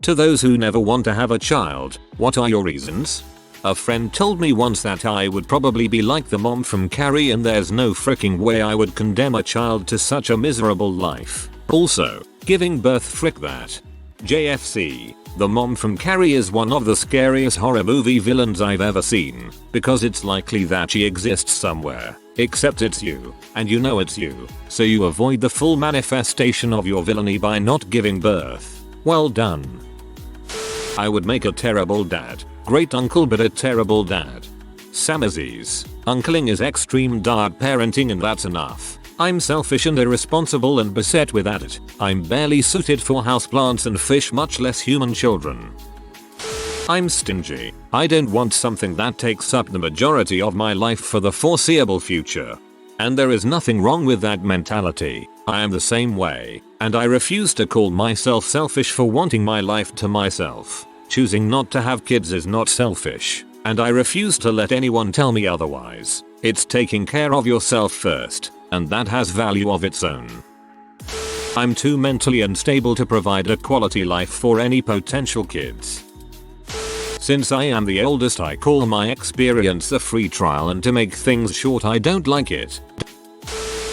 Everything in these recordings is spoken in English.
To those who never want to have a child, what are your reasons? A friend told me once that I would probably be like the mom from Carrie, and there's no freaking way I would condemn a child to such a miserable life. Also, giving birth, frick that. JFC. The mom from Carrie is one of the scariest horror movie villains I've ever seen, because it's likely that she exists somewhere, except it's you, and you know it's you, so you avoid the full manifestation of your villainy by not giving birth. Well done. I would make a terrible dad. Great uncle but a terrible dad. Samazis. Uncling is extreme dad parenting and that's enough. I'm selfish and irresponsible and beset with it. I'm barely suited for houseplants and fish, much less human children. I'm stingy. I don't want something that takes up the majority of my life for the foreseeable future. And there is nothing wrong with that mentality. I am the same way, and I refuse to call myself selfish for wanting my life to myself. Choosing not to have kids is not selfish, and I refuse to let anyone tell me otherwise. It's taking care of yourself first, and that has value of its own. I'm too mentally unstable to provide a quality life for any potential kids. Since I am the oldest, I call my experience a free trial, and to make things short, I don't like it.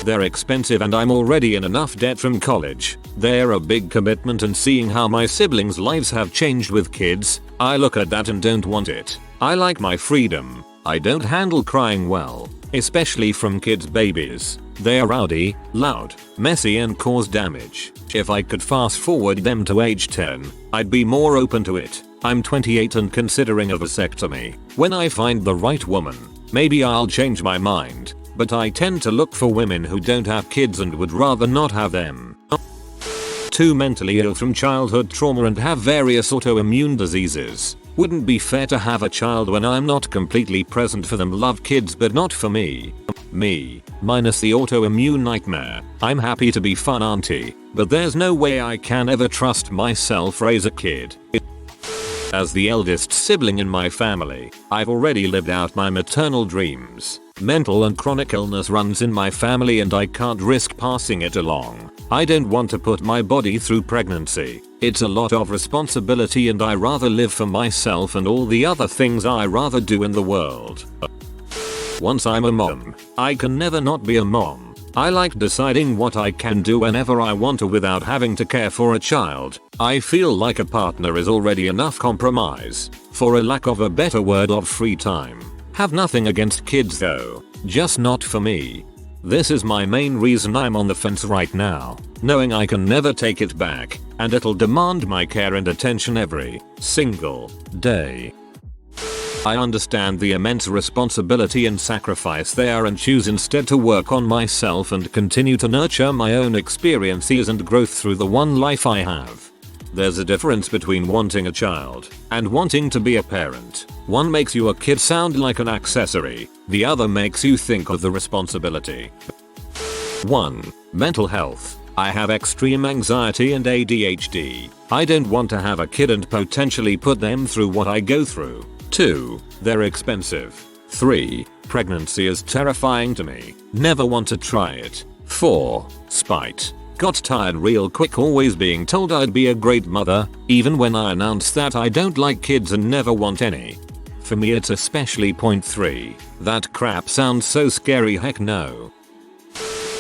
They're expensive and I'm already in enough debt from college. They're a big commitment, and seeing how my siblings' lives have changed with kids, I look at that and don't want it. I like my freedom. I don't handle crying well, especially from kids' babies. They are rowdy, loud, messy and cause damage. If I could fast forward them to age 10, I'd be more open to it. I'm 28 and considering a vasectomy. When I find the right woman, maybe I'll change my mind. But I tend to look for women who don't have kids and would rather not have them. Too mentally ill from childhood trauma and have various autoimmune diseases. Wouldn't be fair to have a child when I'm not completely present for them. Love kids but not for me. Me, minus the autoimmune nightmare. I'm happy to be fun auntie, but there's no way I can ever trust myself raise a kid. As the eldest sibling in my family, I've already lived out my maternal dreams. Mental and chronic illness runs in my family and I can't risk passing it along. I don't want to put my body through pregnancy. It's a lot of responsibility and I rather live for myself and all the other things I rather do in the world. Once I'm a mom, I can never not be a mom. I like deciding what I can do whenever I want to without having to care for a child. I feel like a partner is already enough compromise, for a lack of a better word, of free time. Have nothing against kids though, just not for me. This is my main reason I'm on the fence right now, knowing I can never take it back, and it'll demand my care and attention every single day. I understand the immense responsibility and sacrifice there and choose instead to work on myself and continue to nurture my own experiences and growth through the one life I have. There's a difference between wanting a child and wanting to be a parent. One makes you a kid sound like an accessory, the other makes you think of the responsibility. 1. Mental health. I have extreme anxiety and ADHD. I don't want to have a kid and potentially put them through what I go through. 2. They're expensive. 3. Pregnancy is terrifying to me. Never want to try it. 4. Spite. Got tired real quick always being told I'd be a great mother, even when I announced that I don't like kids and never want any. For me it's especially point 3. That crap sounds so scary, heck no.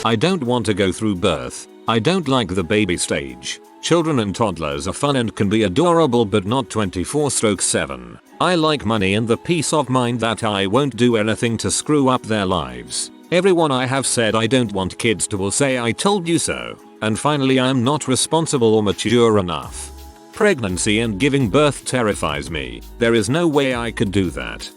I don't want to go through birth. I don't like the baby stage. Children and toddlers are fun and can be adorable but not 24/7. I like money and the peace of mind that I won't do anything to screw up their lives. Everyone I have said I don't want kids to will say I told you so. And finally, I'm not responsible or mature enough. Pregnancy and giving birth terrifies me. There is no way I could do that.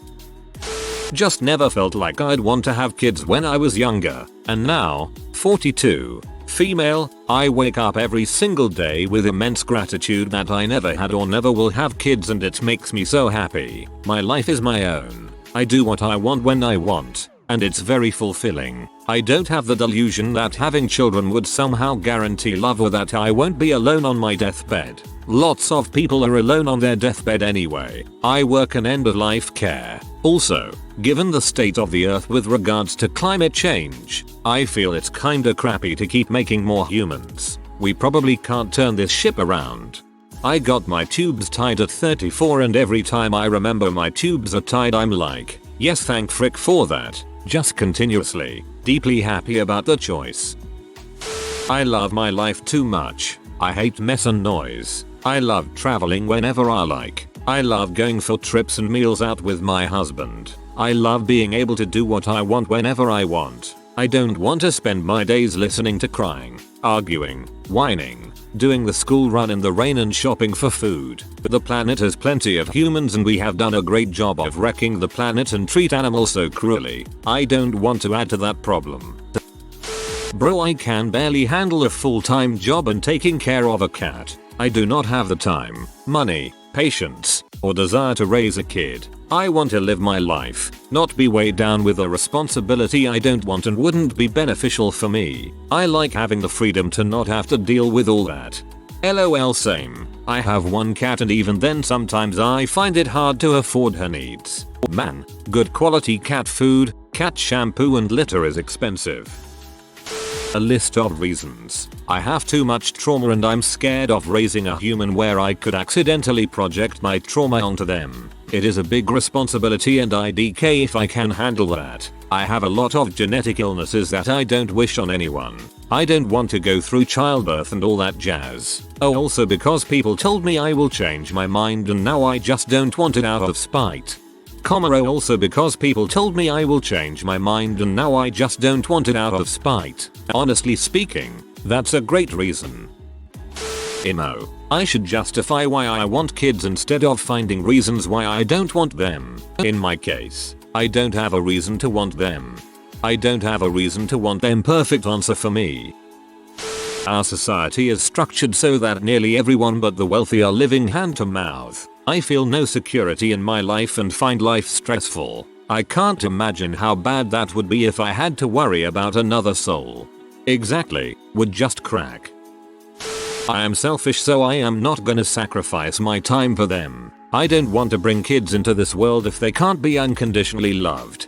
Just never felt like I'd want to have kids when I was younger. And now, 42, female, I wake up every single day with immense gratitude that I never had or never will have kids, and it makes me so happy. My life is my own. I do what I want when I want, and it's very fulfilling. I don't have the delusion that having children would somehow guarantee love or that I won't be alone on my deathbed. Lots of people are alone on their deathbed anyway. I work in end-of-life care. Also, given the state of the earth with regards to climate change, I feel it's kinda crappy to keep making more humans. We probably can't turn this ship around. I got my tubes tied at 34 and every time I remember my tubes are tied I'm like, yes thank frick for that. Just continuously, deeply happy about the choice. I love my life too much. I hate mess and noise. I love traveling whenever I like. I love going for trips and meals out with my husband. I love being able to do what I want whenever I want. I don't want to spend my days listening to crying, arguing, whining, doing the school run in the rain and shopping for food. The planet has plenty of humans and we have done a great job of wrecking the planet and treat animals so cruelly. I don't want to add to that problem. Bro, I can barely handle a full-time job and taking care of a cat. I do not have the time, money, patience, or desire to raise a kid. I want to live my life, not be weighed down with a responsibility I don't want and wouldn't be beneficial for me. I like having the freedom to not have to deal with all that. LOL same. I have one cat and even then sometimes I find it hard to afford her needs. Man, good quality cat food, cat shampoo and litter is expensive. A list of reasons. I have too much trauma and I'm scared of raising a human where I could accidentally project my trauma onto them. It is a big responsibility and IDK if I can handle that. I have a lot of genetic illnesses that I don't wish on anyone. I don't want to go through childbirth and all that jazz. Oh, also because people told me I will change my mind and now I just don't want it out of spite. Also because people told me I will change my mind and now I just don't want it out of spite. Honestly speaking, that's a great reason. Emo. I should justify why I want kids instead of finding reasons why I don't want them. In my case, I don't have a reason to want them. I don't have a reason to want them. Perfect answer for me. Our society is structured so that nearly everyone but the wealthy are living hand to mouth. I feel no security in my life and find life stressful. I can't imagine how bad that would be if I had to worry about another soul. Exactly, would just crack. I am selfish so I am not gonna sacrifice my time for them. I don't want to bring kids into this world if they can't be unconditionally loved.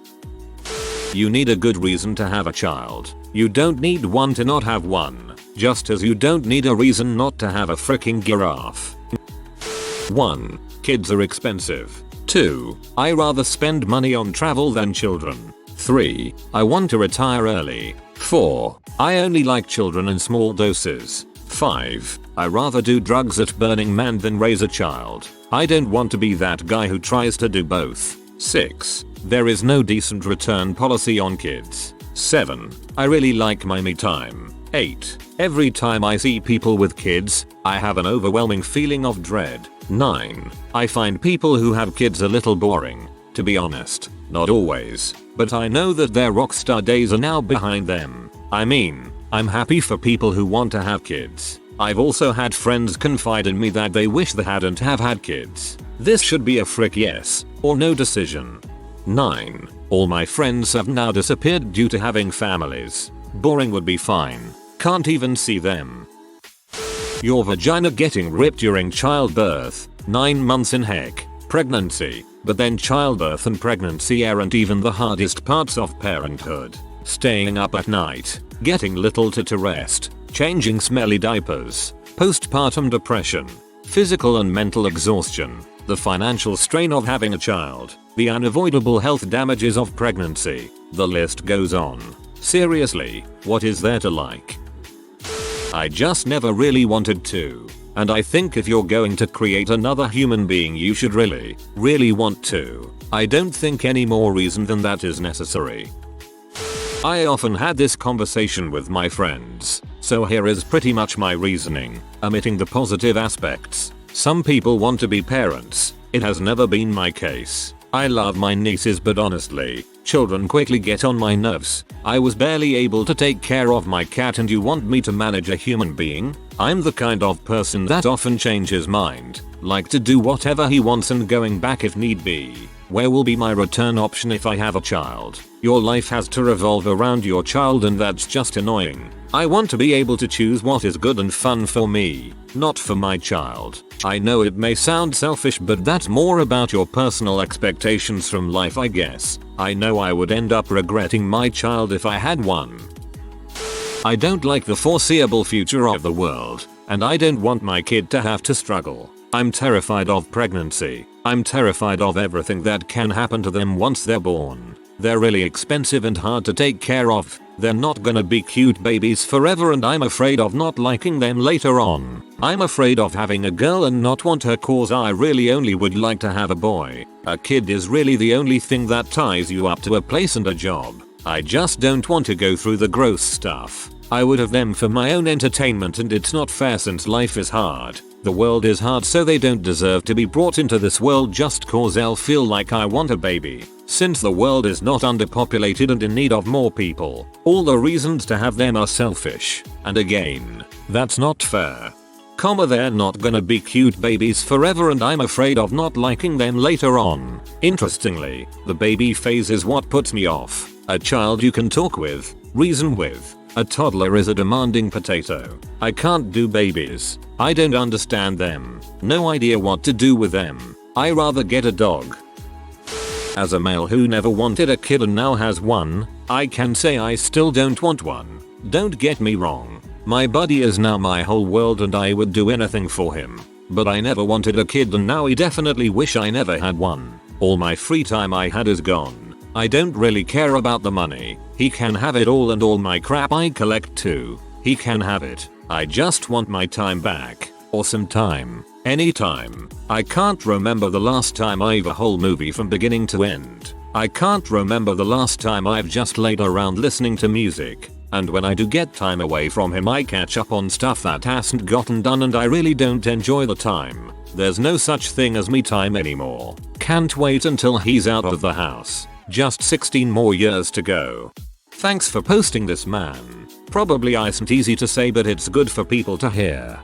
You need a good reason to have a child. You don't need one to not have one. Just as you don't need a reason not to have a freaking giraffe. 1. Kids are expensive. 2. I rather spend money on travel than children. 3. I want to retire early. 4. I only like children in small doses. 5. I rather do drugs at Burning Man than raise a child. I don't want to be that guy who tries to do both. 6. There is no decent return policy on kids. 7. I really like my me time. 8. Every time I see people with kids, I have an overwhelming feeling of dread. 9. I find people who have kids a little boring. To be honest, not always, but I know that their rockstar days are now behind them. I mean, I'm happy for people who want to have kids. I've also had friends confide in me that they wish they hadn't have had kids. This should be a frick yes or no decision. 9. All my friends have now disappeared due to having families. Boring would be fine. Can't even see them. Your vagina getting ripped during childbirth. 9 months in heck. Pregnancy. But then childbirth and pregnancy aren't even the hardest parts of parenthood. Staying up at night. Getting little to rest. Changing smelly diapers. Postpartum depression. Physical and mental exhaustion. The financial strain of having a child. The unavoidable health damages of pregnancy. The list goes on. Seriously, what is there to like? I just never really wanted to. And I think if you're going to create another human being you should really want to. I don't think any more reason than that is necessary. I often had this conversation with my friends, so here is pretty much my reasoning, omitting the positive aspects. Some people want to be parents. It has never been my case. I love my nieces but honestly, children quickly get on my nerves. I was barely able to take care of my cat and you want me to manage a human being? I'm the kind of person that often changes mind, like to do whatever he wants and going back if need be. Where will be my return option if I have a child? Your life has to revolve around your child and that's just annoying. I want to be able to choose what is good and fun for me, not for my child. I know it may sound selfish but that's more about your personal expectations from life I guess. I know I would end up regretting my child if I had one. I don't like the foreseeable future of the world, and I don't want my kid to have to struggle. I'm terrified of pregnancy. I'm terrified of everything that can happen to them once they're born. They're really expensive and hard to take care of. They're not gonna be cute babies forever, and I'm afraid of not liking them later on. I'm afraid of having a girl and not want her cause I really only would like to have a boy. A kid is really the only thing that ties you up to a place and a job. I just don't want to go through the gross stuff. I would have them for my own entertainment, and it's not fair since life is hard. The world is hard, so they don't deserve to be brought into this world just cause they'll feel like I want a baby. Since the world is not underpopulated and in need of more people, all the reasons to have them are selfish. And again, that's not fair. They're not gonna be cute babies forever, and I'm afraid of not liking them later on. Interestingly, the baby phase is what puts me off. A child you can talk with, reason with. A toddler is a demanding potato. I can't do babies. I don't understand them. No idea what to do with them. I rather get a dog. As a male who never wanted a kid and now has one, I can say I still don't want one. Don't get me wrong. My buddy is now my whole world and I would do anything for him. But I never wanted a kid, and now I definitely wish I never had one. All my free time I had is gone. I don't really care about the money. He can have it all, and all my crap I collect too. He can have it. I just want my time back. Or some time. Anytime. I can't remember the last time I've a whole movie from beginning to end. I can't remember the last time I've just laid around listening to music. And when I do get time away from him, I catch up on stuff that hasn't gotten done, and I really don't enjoy the time. There's no such thing as me time anymore. Can't wait until he's out of the house. Just 16 more years to go. Thanks for posting this, man. Probably isn't easy to say, but it's good for people to hear.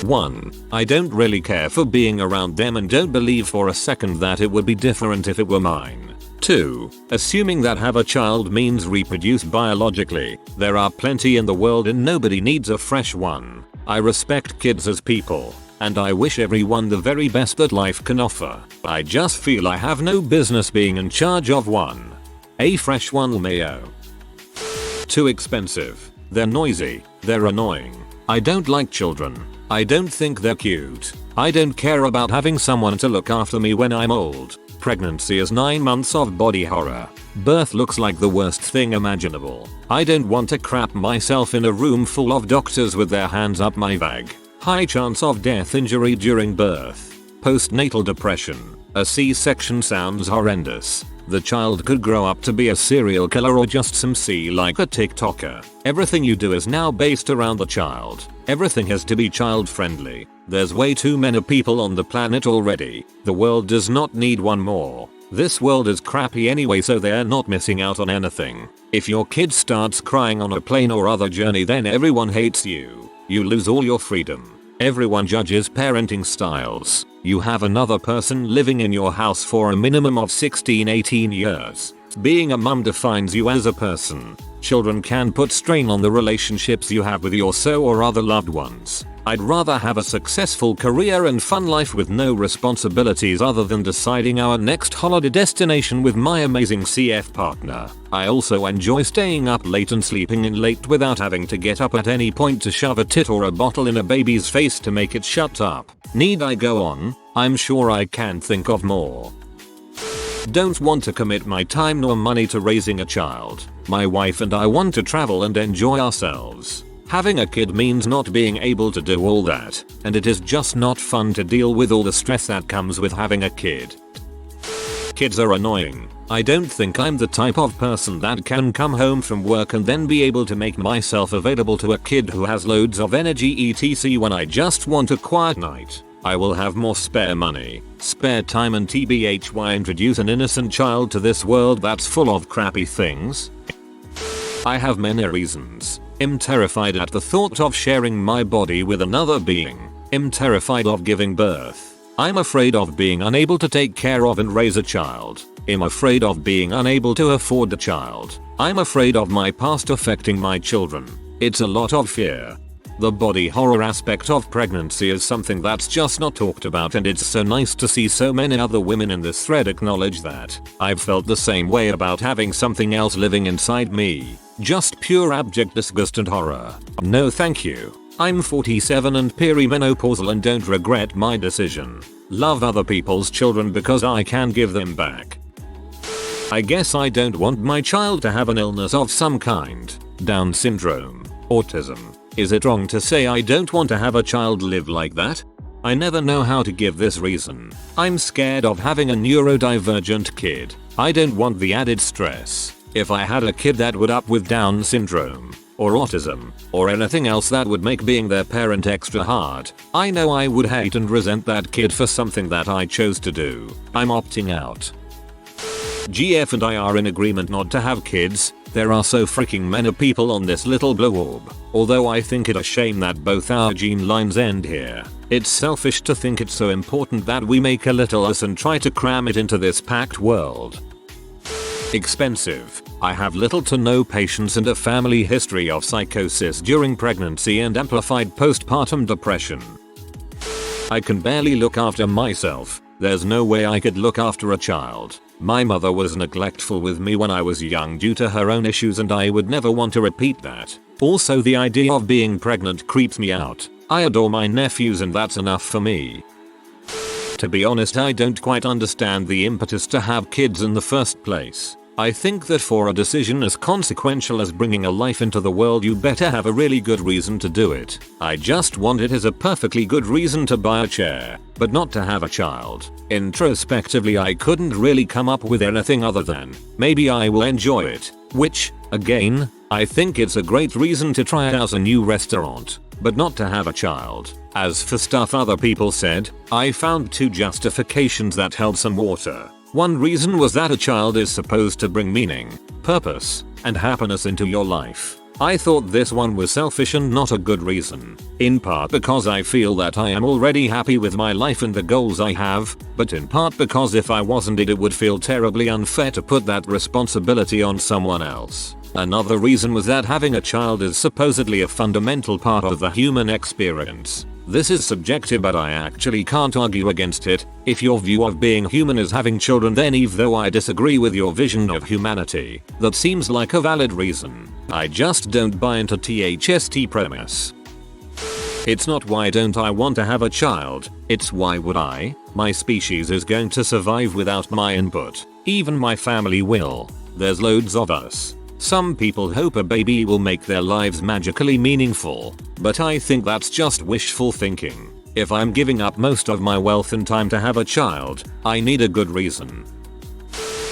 1. I don't really care for being around them and don't believe for a second that it would be different if it were mine. 2. Assuming that have a child means reproduce biologically. There are plenty in the world and nobody needs a fresh one. I respect kids as people, and I wish everyone the very best that life can offer. I just feel I have no business being in charge of one. A fresh one, mayo. Too expensive. They're noisy. They're annoying. I don't like children. I don't think they're cute. I don't care about having someone to look after me when I'm old. Pregnancy is 9 months of body horror. Birth looks like the worst thing imaginable. I don't want to crap myself in a room full of doctors with their hands up my bag. High chance of death, injury during birth. Postnatal depression. A C-section sounds horrendous. The child could grow up to be a serial killer or just some C like a TikToker. Everything you do is now based around the child. Everything has to be child friendly. There's way too many people on the planet already. The world does not need one more. This world is crappy anyway, so they're not missing out on anything. If your kid starts crying on a plane or other journey, then everyone hates you. You lose all your freedom. Everyone judges parenting styles. You have another person living in your house for a minimum of 16-18 years. Being a mum defines you as a person. Children can put strain on the relationships you have with your so or other loved ones. I'd rather have a successful career and fun life with no responsibilities other than deciding our next holiday destination with my amazing CF partner. I also enjoy staying up late and sleeping in late without having to get up at any point to shove a tit or a bottle in a baby's face to make it shut up. Need I go on? I'm sure I can think of more. Don't want to commit my time nor money to raising a child. My wife and I want to travel and enjoy ourselves. Having a kid means not being able to do all that, and it is just not fun to deal with all the stress that comes with having a kid. Kids are annoying. I don't think I'm the type of person that can come home from work and then be able to make myself available to a kid who has loads of energy etc when I just want a quiet night. I will have more spare money, spare time, and tbh why introduce an innocent child to this world that's full of crappy things? I have many reasons. I'm terrified at the thought of sharing my body with another being. I'm terrified of giving birth. I'm afraid of being unable to take care of and raise a child. I'm afraid of being unable to afford a child. I'm afraid of my past affecting my children. It's a lot of fear. The body horror aspect of pregnancy is something that's just not talked about, and it's so nice to see so many other women in this thread acknowledge that. I've felt the same way about having something else living inside me. Just pure abject disgust and horror. No thank you. I'm 47 and perimenopausal and don't regret my decision. Love other people's children because I can give them back. I guess I don't want my child to have an illness of some kind. Down syndrome, autism. Is it wrong to say I don't want to have a child live like that? I never know how to give this reason. I'm scared of having a neurodivergent kid. I don't want the added stress. If I had a kid that would up with Down syndrome, or autism, or anything else that would make being their parent extra hard, I know I would hate and resent that kid for something that I chose to do. I'm opting out. GF and I are in agreement not to have kids. There are so freaking many people on this little blue orb. Although I think it a shame that both our gene lines end here. It's selfish to think it's so important that we make a little us and try to cram it into this packed world. Expensive. I have little to no patience and a family history of psychosis during pregnancy and amplified postpartum depression. I can barely look after myself. There's no way I could look after a child. My mother was neglectful with me when I was young due to her own issues and I would never want to repeat that. Also, the idea of being pregnant creeps me out. I adore my nephews and that's enough for me. To be honest, I don't quite understand the impetus to have kids in the first place. I think that for a decision as consequential as bringing a life into the world, you better have a really good reason to do it. I just want it as a perfectly good reason to buy a chair, but not to have a child. Introspectively, I couldn't really come up with anything other than, maybe I will enjoy it. Which, again, I think it's a great reason to try out a new restaurant, but not to have a child. As for stuff other people said, I found 2 justifications that held some water. One reason was that a child is supposed to bring meaning, purpose, and happiness into your life. I thought this one was selfish and not a good reason. In part because I feel that I am already happy with my life and the goals I have, but in part because if I wasn't it would feel terribly unfair to put that responsibility on someone else. Another reason was that having a child is supposedly a fundamental part of the human experience. This is subjective, but I actually can't argue against it. If your view of being human is having children, then even though I disagree with your vision of humanity, that seems like a valid reason. I just don't buy into THST premise. It's not why don't I want to have a child, it's why would I? My species is going to survive without my input. Even my family will. There's loads of us. Some people hope a baby will make their lives magically meaningful, but I think that's just wishful thinking. If I'm giving up most of my wealth and time to have a child, I need a good reason.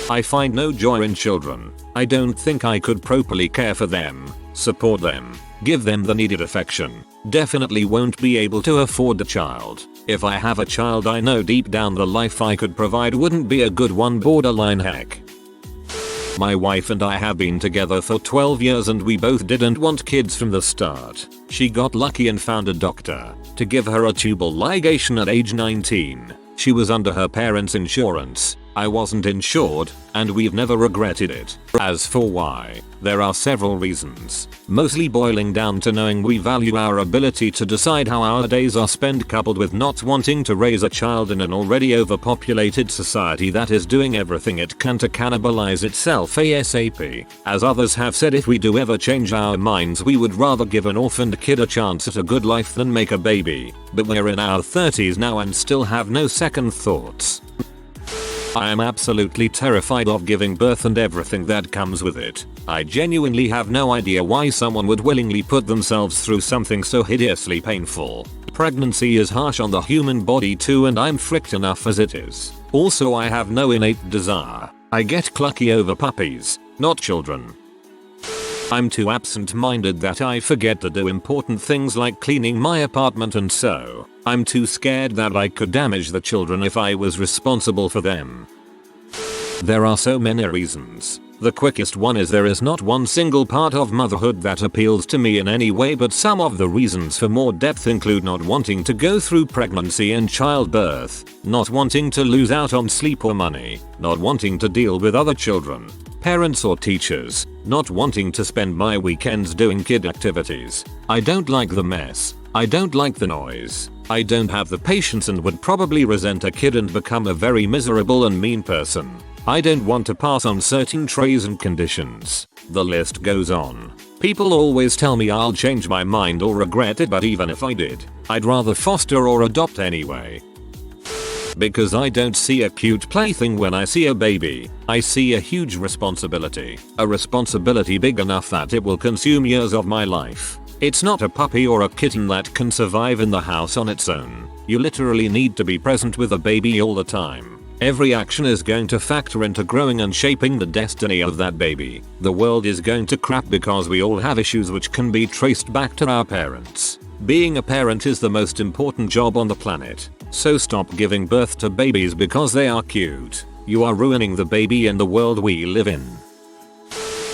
I find no joy in children. I don't think I could properly care for them, support them, give them the needed affection. Definitely won't be able to afford a child. If I have a child, I know deep down the life I could provide wouldn't be a good one, borderline heck. My wife and I have been together for 12 years and we both didn't want kids from the start. She got lucky and found a doctor to give her a tubal ligation at age 19. She was under her parents' insurance. I wasn't insured, and we've never regretted it. As for why, there are several reasons, mostly boiling down to knowing we value our ability to decide how our days are spent, coupled with not wanting to raise a child in an already overpopulated society that is doing everything it can to cannibalize itself ASAP. As others have said, if we do ever change our minds, we would rather give an orphaned kid a chance at a good life than make a baby. But we're in our 30s now and still have no second thoughts. I am absolutely terrified of giving birth and everything that comes with it. I genuinely have no idea why someone would willingly put themselves through something so hideously painful. Pregnancy is harsh on the human body too, and I'm fricked enough as it is. Also, I have no innate desire. I get clucky over puppies, not children. I'm too absent-minded that I forget to do important things like cleaning my apartment, and so I'm too scared that I could damage the children if I was responsible for them. There are so many reasons. The quickest one is there is not one single part of motherhood that appeals to me in any way, but some of the reasons for more depth include not wanting to go through pregnancy and childbirth, not wanting to lose out on sleep or money, not wanting to deal with other children, parents or teachers, not wanting to spend my weekends doing kid activities. I don't like the mess. I don't like the noise. I don't have the patience and would probably resent a kid and become a very miserable and mean person. I don't want to pass on certain traits and conditions. The list goes on. People always tell me I'll change my mind or regret it, but even if I did, I'd rather foster or adopt anyway. Because I don't see a cute plaything when I see a baby. I see a huge responsibility. A responsibility big enough that it will consume years of my life. It's not a puppy or a kitten that can survive in the house on its own. You literally need to be present with a baby all the time. Every action is going to factor into growing and shaping the destiny of that baby. The world is going to crap because we all have issues which can be traced back to our parents. Being a parent is the most important job on the planet. So stop giving birth to babies because they are cute. You are ruining the baby and the world we live in.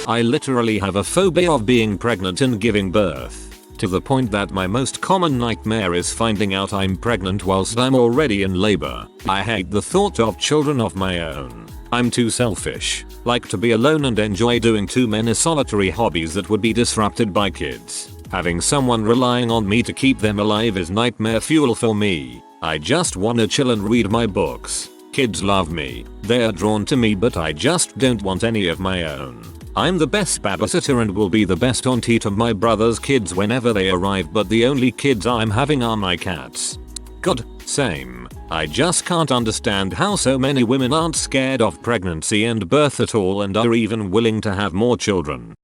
I literally have a phobia of being pregnant and giving birth. To the point that my most common nightmare is finding out I'm pregnant whilst I'm already in labor. I hate the thought of children of my own. I'm too selfish. Like to be alone and enjoy doing too many solitary hobbies that would be disrupted by kids. Having someone relying on me to keep them alive is nightmare fuel for me. I just wanna chill and read my books. Kids love me. They are drawn to me, but I just don't want any of my own. I'm the best babysitter and will be the best auntie to my brother's kids whenever they arrive, but the only kids I'm having are my cats. God, same. I just can't understand how so many women aren't scared of pregnancy and birth at all and are even willing to have more children.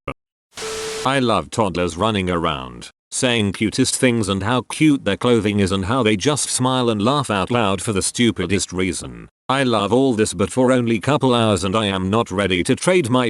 I love toddlers running around, saying cutest things and how cute their clothing is and how they just smile and laugh out loud for the stupidest reason. I love all this, but for only couple hours, and I am not ready to trade my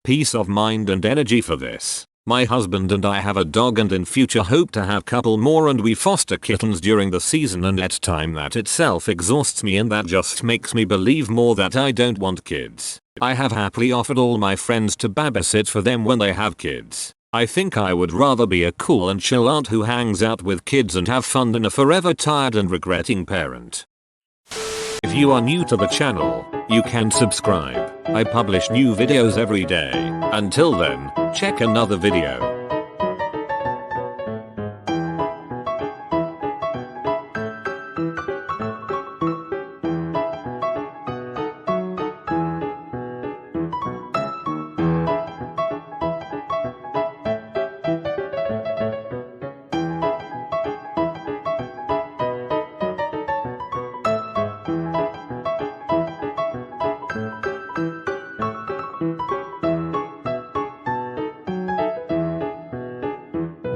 peace of mind and energy for this. My husband and I have a dog and in future hope to have couple more, and we foster kittens during the season, and at time that itself exhausts me, and that just makes me believe more that I don't want kids. I have happily offered all my friends to babysit for them when they have kids. I think I would rather be a cool and chill aunt who hangs out with kids and have fun than a forever tired and regretting parent. If you are new to the channel, you can subscribe. I publish new videos every day. Until then, check another video.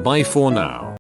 Bye for now.